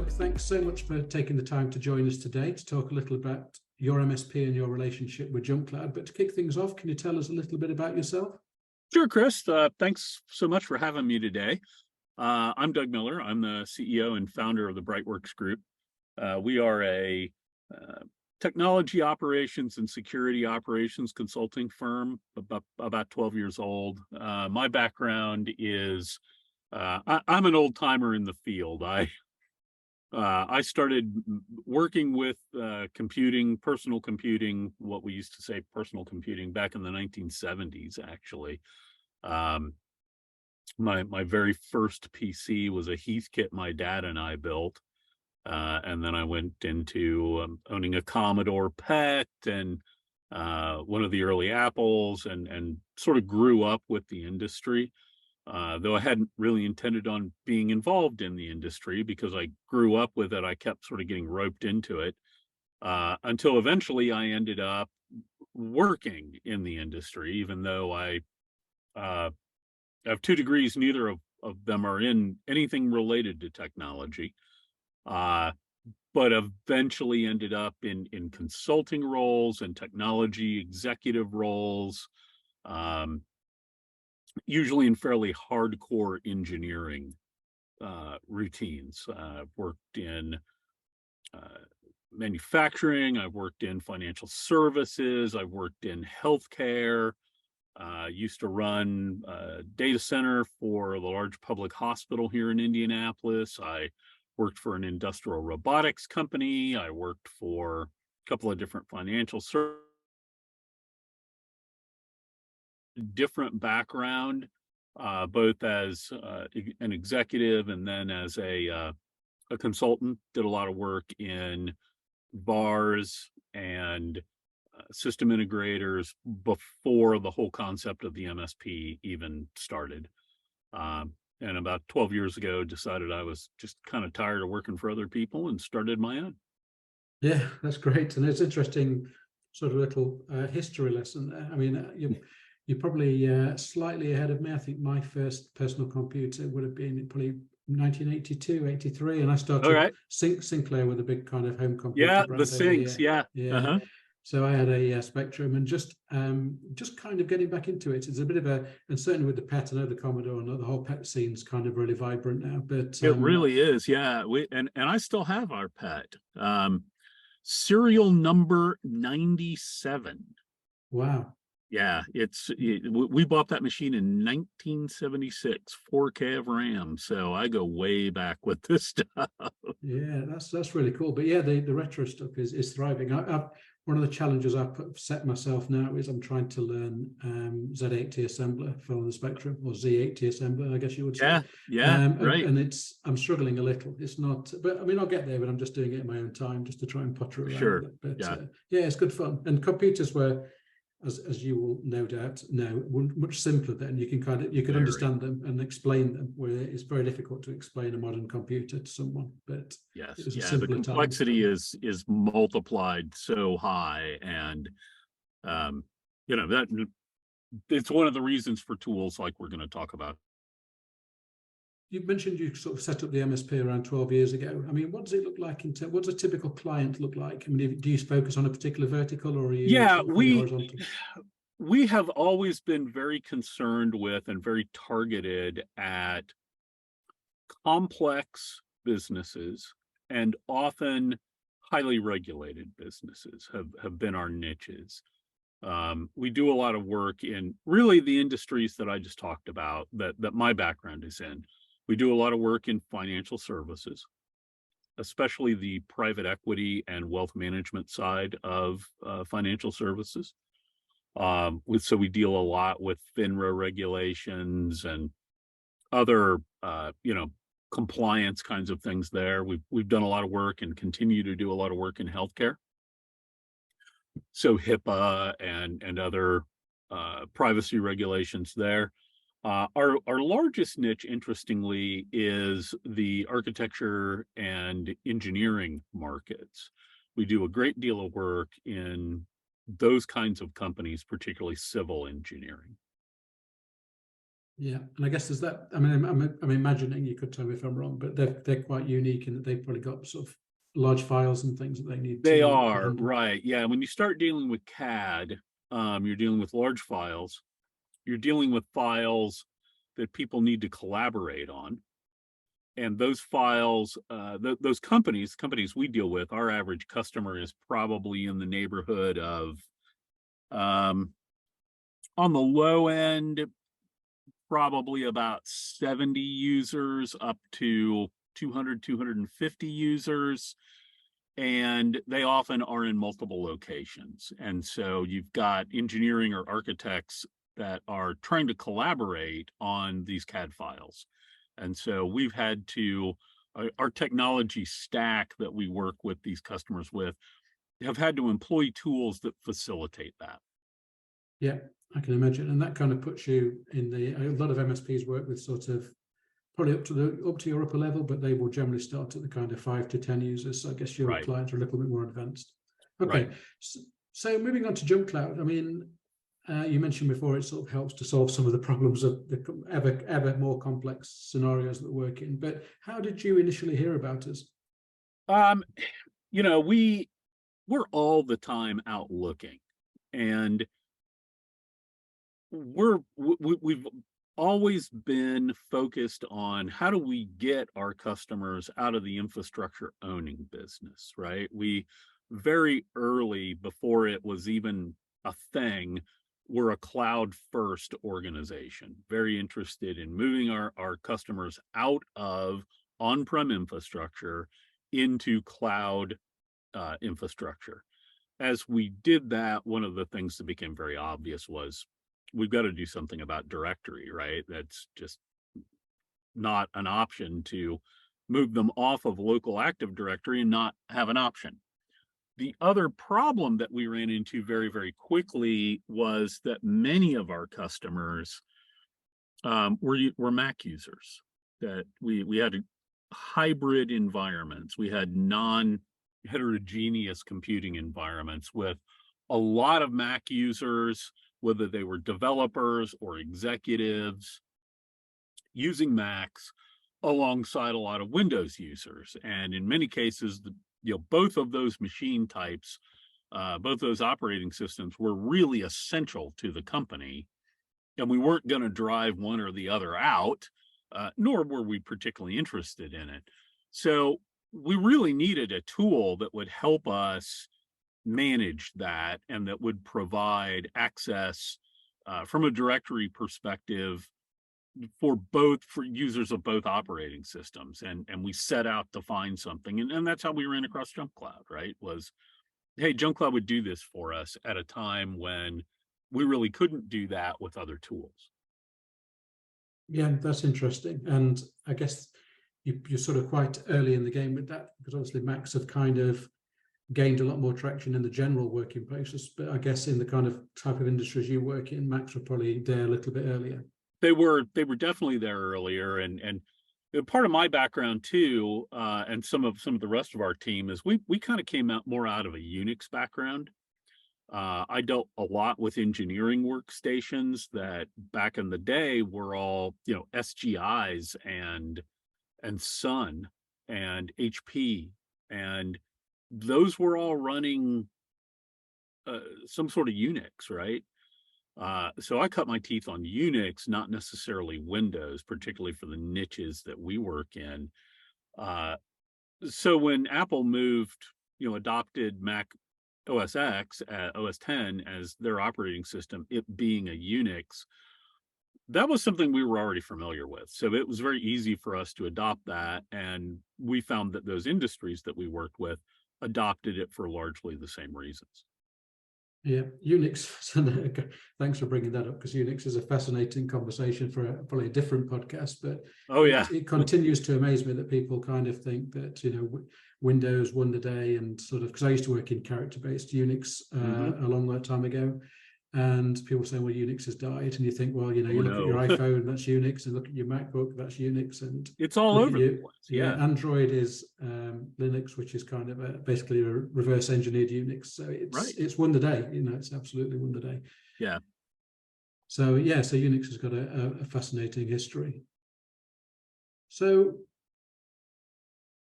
look, thanks so much for taking the time to join us today to talk a little about your MSP and your relationship with JumpCloud. But to kick things off, can you tell us a little bit about yourself? Sure, Chris. Thanks so much for having me today. I'm Doug Miller. I'm the CEO and founder of the Brightworks Group. We are a technology operations and security operations consulting firm, about 12 years old. My background is I'm an old timer in the field. I started working with computing, personal computing, what we used to say personal computing, back in the 1970s, actually. My very first PC was a Heathkit my dad and I built. And then I went into owning a Commodore PET and one of the early Apples, and sort of grew up with the industry. Though I hadn't really intended on being involved in the industry because I grew up with it, I kept sort of getting roped into it until eventually I ended up working in the industry, even though I have 2 degrees. Neither of them are in anything related to technology, but eventually ended up in consulting roles and technology executive roles, usually in fairly hardcore engineering routines. I've worked in manufacturing, I've worked in financial services, I've worked in healthcare, used to run a data center for a large public hospital here in Indianapolis. I worked for an industrial robotics company. I worked for a couple of different financial services. Different background, both as an executive and then as a consultant. Did a lot of work in VARs and system integrators before the whole concept of the MSP even started. And about 12 years ago, decided I was just kind of tired of working for other people and started my own. Yeah, that's great. And it's interesting, sort of little history lesson there. I mean, you're probably slightly ahead of me. I think my first personal computer would have been probably 1982, 83, and I started All right. Sinclair with a big kind of home computer Yeah, brand the over Sinks. here. Yeah. So I had a Spectrum, and just kind of getting back into it. It's a bit of and certainly with the PET, I know the Commodore and the whole PET scene's kind of really vibrant now. But It really is. Yeah. And I still have our PET. Serial number 97. Wow. Yeah, we bought that machine in 1976, 4K of RAM. So I go way back with this stuff. Yeah, that's really cool. But yeah, the retro stuff is thriving. One of the challenges I've set myself now is I'm trying to learn Z80 assembler for the Spectrum, or Z80 assembler, I guess you would say. Yeah, right. And I'm struggling a little. It's not, but I mean, I'll get there, but I'm just doing it in my own time just to try and potter around Sure. with it. But Yeah. yeah, it's good fun. And computers were, as you will no doubt know, much simpler then. You could understand them and explain them, where it's very difficult to explain a modern computer to someone. But yes, it was a the simpler complexity time. is multiplied so high, and that it's one of the reasons for tools like we're going to talk about. You mentioned you sort of set up the MSP around 12 years ago. I mean, what does it look like what does a typical client look like? I mean, do you focus on a particular vertical, or are you Yeah, sort of pretty horizontal? we have always been very concerned with and very targeted at complex businesses, and often highly regulated businesses have been our niches. We do a lot of work in really the industries that I just talked about, that my background is in. We do a lot of work in financial services, especially the private equity and wealth management side of financial services. So we deal a lot with FINRA regulations and other, compliance kinds of things there. We've done a lot of work and continue to do a lot of work in healthcare. So HIPAA and other privacy regulations there. Our largest niche, interestingly, is the architecture and engineering markets. We do a great deal of work in those kinds of companies, particularly civil engineering. Yeah, and I guess there's that. I mean, I'm imagining, you could tell me if I'm wrong, but they're quite unique in that they've probably got sort of large files and things that they need They to are, handle. right. Yeah. When you start dealing with CAD, you're dealing with large files. You're dealing with files that people need to collaborate on. And those files, those companies we deal with, our average customer is probably in the neighborhood of, um, on the low end, probably about 70 users up to 200, 250 users. And they often are in multiple locations. And so you've got engineering or architects that are trying to collaborate on these CAD files. And so we've had to, our technology stack that we work with these customers with have had to employ tools that facilitate that. Yeah, I can imagine, and that kind of puts you in a lot of MSPs work with sort of probably up to your upper level, but they will generally start at the kind of 5 to 10 users. So I guess your Right, clients are a little bit more advanced. Okay, right. so moving on to JumpCloud. I mean, you mentioned before it sort of helps to solve some of the problems of the ever more complex scenarios that we work in. But how did you initially hear about us? Um, you know, we're all the time out looking, and we've always been focused on how do we get our customers out of the infrastructure owning business, right? We very early, before it was even a thing, we're a cloud first organization, very interested in moving our customers out of on-prem infrastructure into cloud infrastructure. As we did that, one of the things that became very obvious was we've got to do something about directory, right? That's just not an option to move them off of local Active Directory and not have an option. The other problem that we ran into very, very quickly was that many of our customers were Mac users, that we had hybrid environments. We had non-heterogeneous computing environments with a lot of Mac users, whether they were developers or executives, using Macs alongside a lot of Windows users. And in many cases, both of those machine types, both those operating systems were really essential to the company. And we weren't going to drive one or the other out, nor were we particularly interested in it. So we really needed a tool that would help us manage that and that would provide access from a directory perspective for users of both operating systems. And we set out to find something. And that's how we ran across JumpCloud, right? Was, hey, JumpCloud would do this for us at a time when we really couldn't do that with other tools. Yeah, that's interesting. And I guess you're sort of quite early in the game with that, because obviously Macs have kind of gained a lot more traction in the general working places. But I guess in the kind of type of industries you work in, Macs were probably there a little bit earlier. They were definitely there earlier, and part of my background too, and some of the rest of our team is we kind of came out more out of a Unix background. I dealt a lot with engineering workstations that back in the day were all, SGIs and Sun and HP, and those were all running some sort of Unix, right? So I cut my teeth on Unix, not necessarily Windows, particularly for the niches that we work in. So when Apple adopted Mac OS X, OS 10 as their operating system, it being a Unix, that was something we were already familiar with. So it was very easy for us to adopt that. And we found that those industries that we worked with adopted it for largely the same reasons. Yeah, Unix. Thanks for bringing that up, because Unix is a fascinating conversation for probably a different podcast. But Oh, yeah. it continues to amaze me that people kind of think that Windows won the day, and sort of, because I used to work in character-based Unix a long time ago, and people say, well, Unix has died, and you think, well, you look at your iPhone, that's Unix, and look at your MacBook, that's Unix, and it's all over the place. Yeah, Android is Linux, which is kind of basically a reverse engineered Unix. So it's won the day. It's absolutely won the day. Yeah. So yeah, so Unix has got a fascinating history. So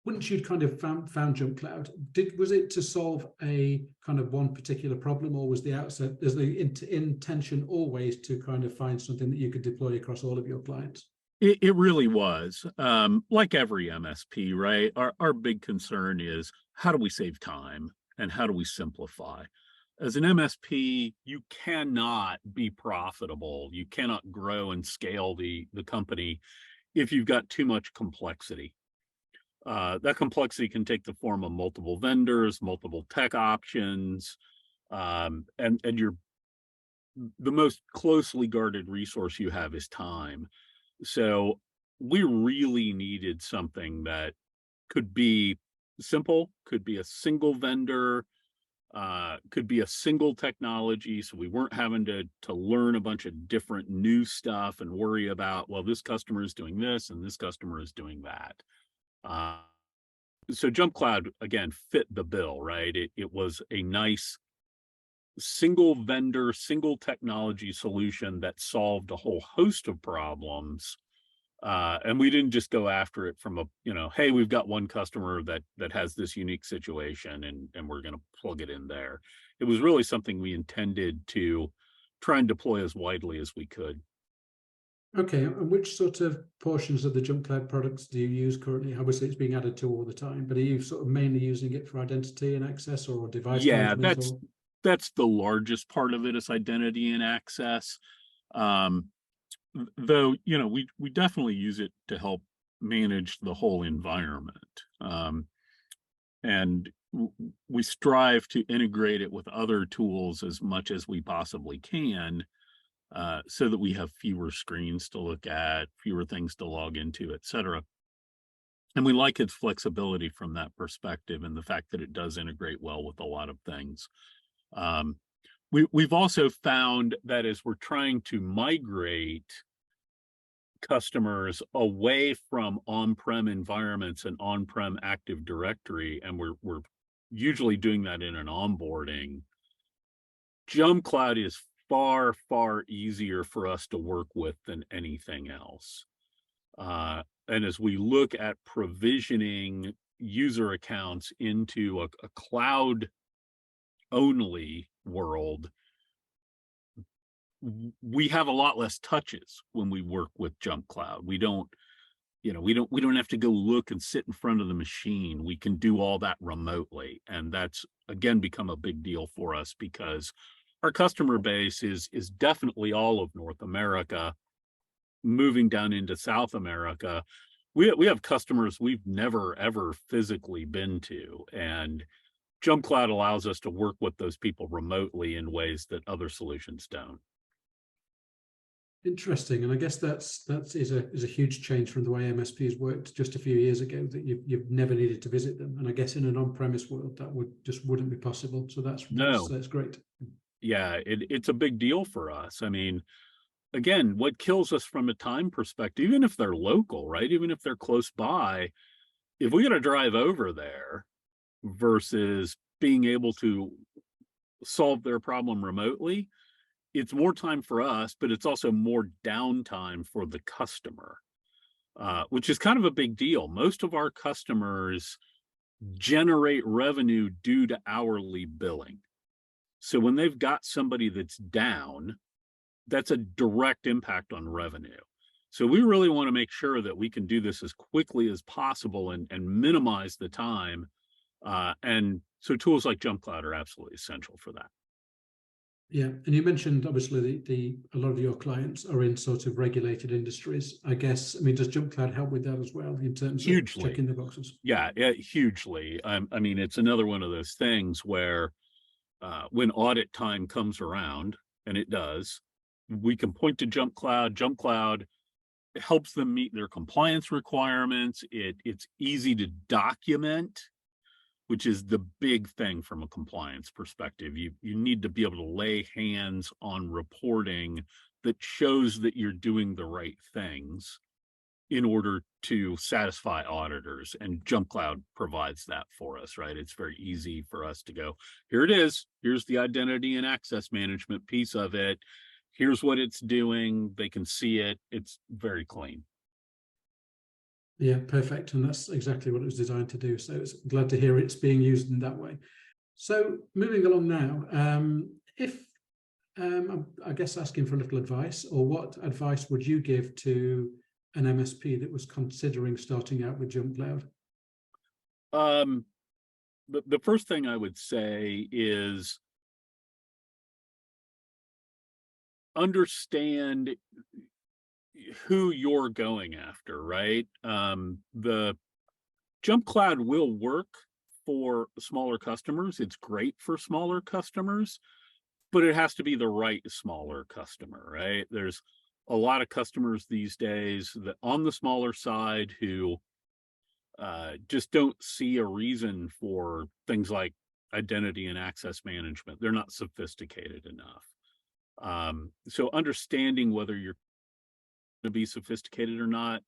once you'd kind of found JumpCloud, was it to solve a kind of one particular problem, or was the outset, is the intention always to kind of find something that you could deploy across all of your clients? It really was. Like every MSP, right? Our big concern is how do we save time and how do we simplify? As an MSP, you cannot be profitable. You cannot grow and scale the company if you've got too much complexity. That complexity can take the form of multiple vendors, multiple tech options, and the most closely guarded resource you have is time. So we really needed something that could be simple, could be a single vendor, could be a single technology. So we weren't having to learn a bunch of different new stuff and worry about, well, this customer is doing this and this customer is doing that. So JumpCloud, again, fit the bill, right? It was a nice single vendor, single technology solution that solved a whole host of problems. And we didn't just go after it from a, hey, we've got one customer that has this unique situation and we're going to plug it in there. It was really something we intended to try and deploy as widely as we could. Okay, and which sort of portions of the JumpCloud products do you use currently? Obviously, it's being added to all the time, but are you sort of mainly using it for identity and access or device Yeah, management? Or that's the largest part of it is identity and access. Um, though, we definitely use it to help manage the whole environment. And we strive to integrate it with other tools as much as we possibly can, so that we have fewer screens to look at, fewer things to log into, et cetera. And we like its flexibility from that perspective and the fact that it does integrate well with a lot of things. Um, we've also found that as we're trying to migrate customers away from on-prem environments and on-prem Active Directory, and we're usually doing that in an onboarding, JumpCloud is far, far easier for us to work with than anything else. And as we look at provisioning user accounts into a cloud-only world, we have a lot less touches when we work with JumpCloud. We don't have to go look and sit in front of the machine. We can do all that remotely. And that's, again, become a big deal for us because our customer base is definitely all of North America, moving down into South America. We have customers we've never, ever physically been to. And JumpCloud allows us to work with those people remotely in ways that other solutions don't. interesting, and I guess that is a huge change from the way MSPs worked just a few years ago. That you've never needed to visit them, and I guess in an on-premise world that wouldn't be possible. So that's great. Yeah, it's a big deal for us. I mean, again, what kills us from a time perspective, even if they're local, right? Even if they're close by, if we got to drive over there versus being able to solve their problem remotely, it's more time for us, but it's also more downtime for the customer, which is kind of a big deal. Most of our customers generate revenue due to hourly billing. So when they've got somebody that's down, that's a direct impact on revenue. So we really want to make sure that we can do this as quickly as possible and minimize the time. And so tools like JumpCloud are absolutely essential for that. Yeah, and you mentioned obviously a lot of your clients are in sort of regulated industries. I guess, I mean, does JumpCloud help with that as well in terms of Hugely. checking the boxes? Yeah, hugely. I mean, it's another one of those things where when audit time comes around, and it does, we can point to JumpCloud. JumpCloud helps them meet their compliance requirements. It's easy to document, which is the big thing from a compliance perspective. You need to be able to lay hands on reporting that shows that you're doing the right things in order to satisfy auditors, and JumpCloud provides that for us, right? It's very easy for us to go, here it is, here's the identity and access management piece of it. here's what it's doing. They can see it. It's very clean. Yeah, perfect. And that's exactly what it was designed to do. So it's glad to hear it's being used in that way. So moving along now, if I guess asking for a little advice, or what advice would you give to an MSP that was considering starting out with JumpCloud? The first thing I would say is understand who you're going after, right? The JumpCloud will work for smaller customers. It's great for smaller customers, but it has to be the right smaller customer, right? There's a lot of customers these days that on the smaller side who just don't see a reason for things like identity and access management. They're not sophisticated enough. So understanding whether you're to be sophisticated or not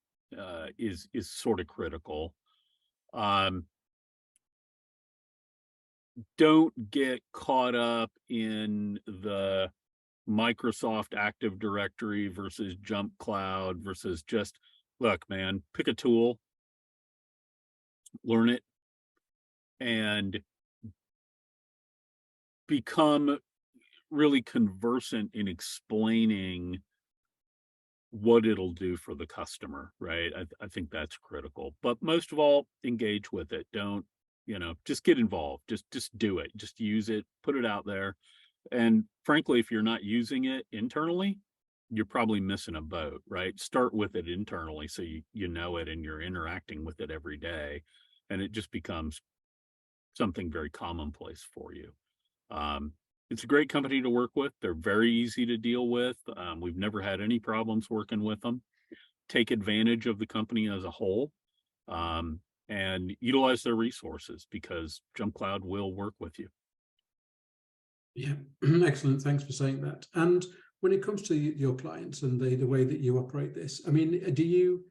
is sort of critical. Don't get caught up in the Microsoft Active Directory versus JumpCloud versus just, look, man, pick a tool, learn it, and become really conversant in explaining what it'll do for the customer, right? I think that's critical. But most of all, engage with it. Don't, just get involved. Just do it. Just use it, put it out there. And frankly, if you're not using it internally, you're probably missing a boat, right? Start with it internally so you know it and you're interacting with it every day, and it just becomes something very commonplace for you. It's a great company to work with. They're very easy to deal with. We've never had any problems working with them. Take advantage of the company as a whole, and utilize their resources, because JumpCloud will work with you. Yeah, excellent. Thanks for saying that. And when it comes to your clients and the way that you operate this, I mean, do you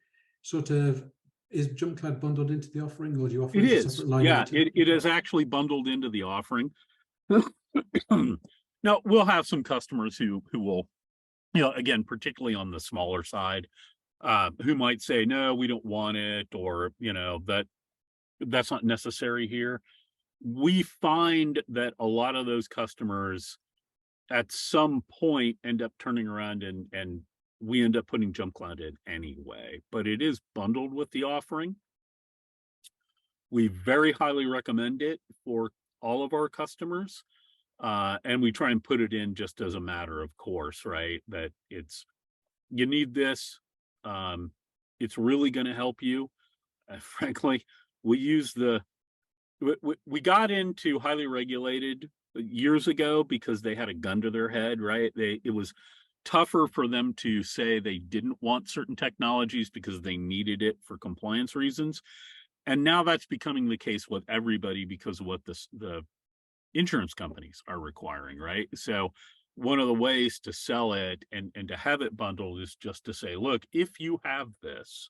is JumpCloud bundled into the offering, or do you offer It as a is. separate line Yeah, item? it is actually bundled into the offering. Now, we'll have some customers who will, again, particularly on the smaller side, who might say, no, we don't want it, or, that's not necessary here. We find that a lot of those customers at some point end up turning around and we end up putting JumpCloud in anyway, but it is bundled with the offering. We very highly recommend it for all of our customers. And we try and put it in just as a matter of course, right? That you need this. It's really going to help you. Frankly, we got into highly regulated years ago because they had a gun to their head, right? It was tougher for them to say they didn't want certain technologies because they needed it for compliance reasons. And now that's becoming the case with everybody because of what the insurance companies are requiring, right? So one of the ways to sell it and to have it bundled is just to say, look, if you have this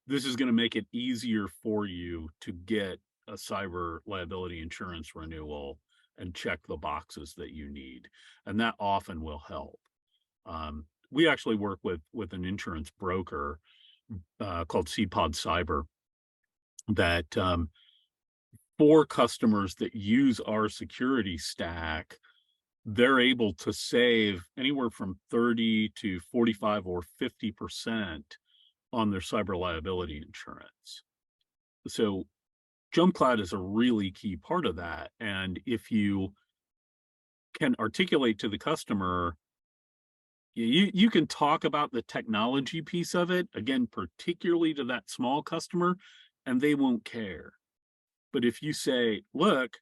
is going to make it easier for you to get a cyber liability insurance renewal and check the boxes that you need. And that often will help. We actually work with an insurance broker called CPOD Cyber that for customers that use our security stack, they're able to save anywhere from 30 to 45 or 50% on their cyber liability insurance. So JumpCloud is a really key part of that. And if you can articulate to the customer, you can talk about the technology piece of it, again, particularly to that small customer, and they won't care. But if you say, look,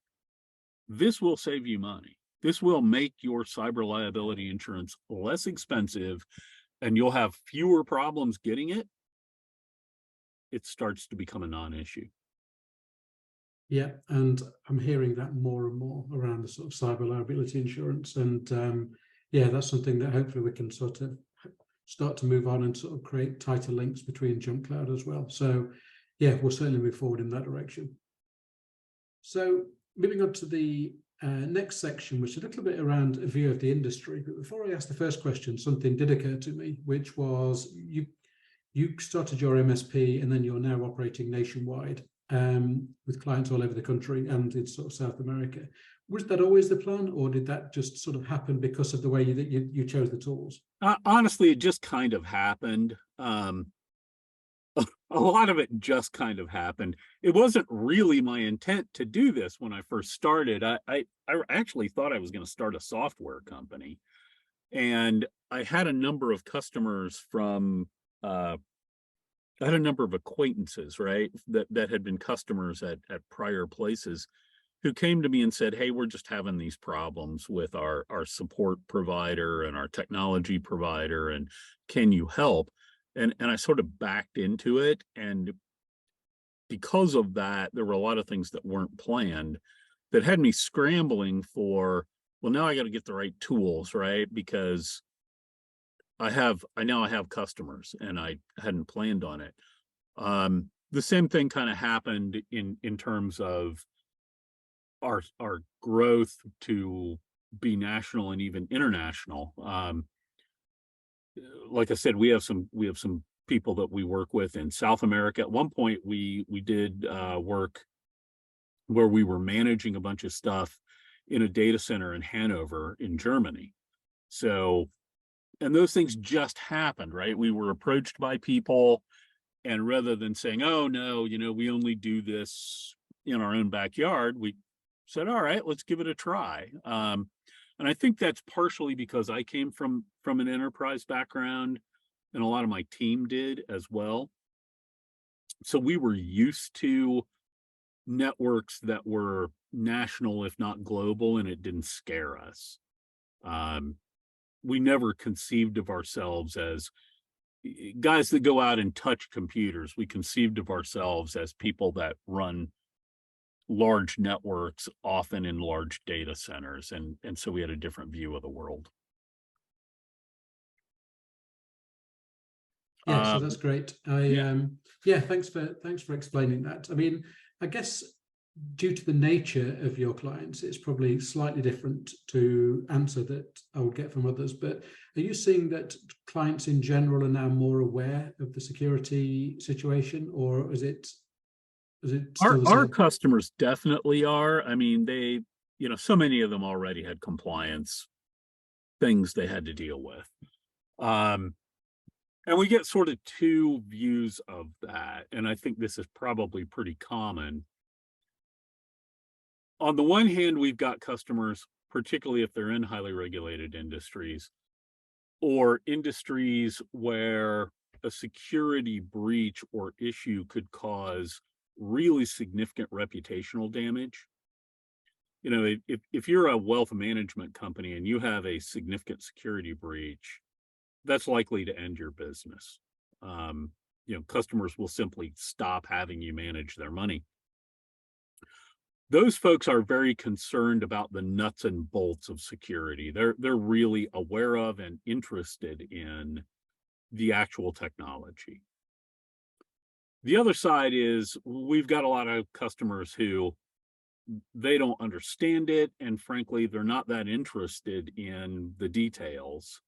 this will save you money. This will make your cyber liability insurance less expensive, and you'll have fewer problems getting it, it starts to become a non-issue. Yeah, and I'm hearing that more and more around the sort of cyber liability insurance. And yeah, that's something that hopefully we can sort of start to move on and sort of create tighter links between JumpCloud as well. So yeah, we'll certainly move forward in that direction. So moving on to the next section, which is a little bit around a view of the industry. But before I ask the first question, something did occur to me, which was you started your MSP and then you're now operating nationwide with clients all over the country and in sort of South America. Was that always the plan, or did that just sort of happen because of the way that you chose the tools? Honestly, it just kind of happened. A lot of it just kind of happened. It wasn't really my intent to do this when I first started. I actually thought I was going to start a software company, and I had a number of customers from I had a number of acquaintances, right, that had been customers at prior places, who came to me and said, "Hey, we're just having these problems with our support provider and our technology provider, and can you help?" And I sort of backed into it, and because of that, there were a lot of things that weren't planned that had me scrambling for, well, now I got to get the right tools, right? Because I now have customers, and I hadn't planned on it. The same thing kind of happened in terms of our growth to be national and even international. Like I said, we have some people that we work with in South America. At one point, we did work where we were managing a bunch of stuff in a data center in Hanover in Germany. So, and those things just happened, right? We were approached by people, and rather than saying, "Oh no, we only do this in our own backyard," we said, "All right, let's give it a try." And I think that's partially because I came from an enterprise background, and a lot of my team did as well. So we were used to networks that were national, if not global, and it didn't scare us. We never conceived of ourselves as guys that go out and touch computers. We conceived of ourselves as people that run large networks, often in large data centers, and so we had a different view of the world. Yeah, so that's great. Yeah, thanks for explaining that. I mean, I guess due to the nature of your clients, it's probably slightly different to answer that I would get from others. But are you seeing that clients in general are now more aware of the security situation, or is it still the Our same? customers definitely are. I mean, they, so many of them already had compliance things they had to deal with. And we get sort of two views of that, and I think this is probably pretty common. On the one hand, we've got customers, particularly if they're in highly regulated industries or industries where a security breach or issue could cause really significant reputational damage. If you're a wealth management company and you have a significant security breach, that's likely to end your business. Customers will simply stop having you manage their money. Those folks are very concerned about the nuts and bolts of security. They're really aware of and interested in the actual technology. The other side is we've got a lot of customers who they don't understand it, and frankly, they're not that interested in the details.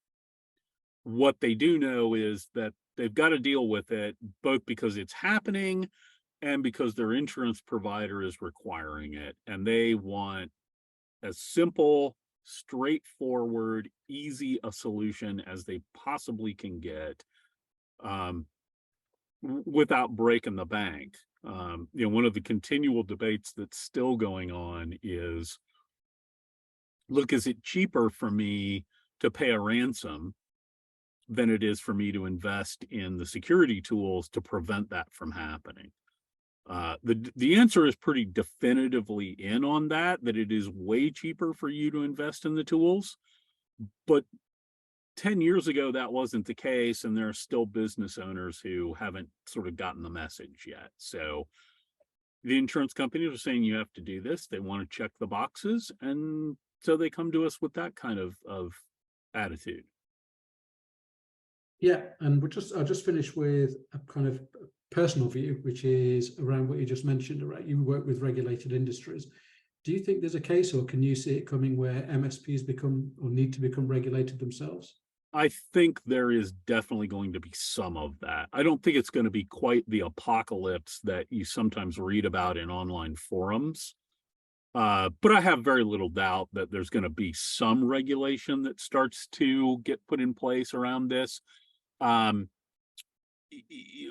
What they do know is that they've got to deal with it, both because it's happening and because their insurance provider is requiring it. And they want as simple, straightforward, easy a solution as they possibly can get, without breaking the bank. One of the continual debates that's still going on is, look, is it cheaper for me to pay a ransom than it is for me to invest in the security tools to prevent that from happening? The answer is pretty definitively in on that it is way cheaper for you to invest in the tools. But 10 years ago, that wasn't the case, and there are still business owners who haven't sort of gotten the message yet. So the insurance companies are saying you have to do this. They want to check the boxes, and so they come to us with that kind of attitude. Yeah, and I'll just finish with a kind of personal view, which is around what you just mentioned. Right, you work with regulated industries. Do you think there's a case, or can you see it coming, where MSPs become or need to become regulated themselves? I think there is definitely going to be some of that. I don't think it's going to be quite the apocalypse that you sometimes read about in online forums. But I have very little doubt that there's going to be some regulation that starts to get put in place around this. Um,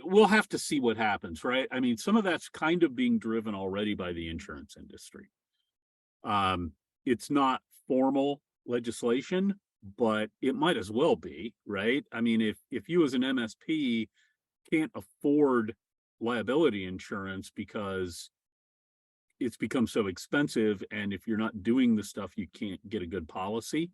we'll have to see what happens, right? I mean, some of that's kind of being driven already by the insurance industry. It's not formal legislation, but it might as well be, right? I mean, if you as an MSP can't afford liability insurance because it's become so expensive, and if you're not doing the stuff, you can't get a good policy,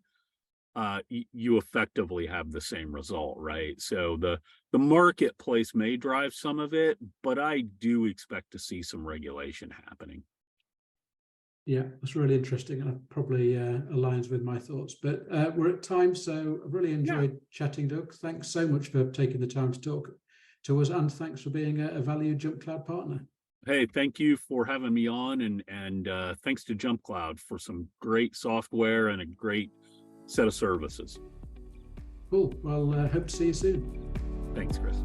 you effectively have the same result, right? So the marketplace may drive some of it, but I do expect to see some regulation happening. Yeah, that's really interesting, and probably aligns with my thoughts. But we're at time, so I've really enjoyed chatting, Doug. Thanks so much for taking the time to talk to us, and thanks for being a valued JumpCloud partner. Hey, thank you for having me on, and thanks to JumpCloud for some great software and a great set of services. Cool. Well, hope to see you soon. Thanks, Chris.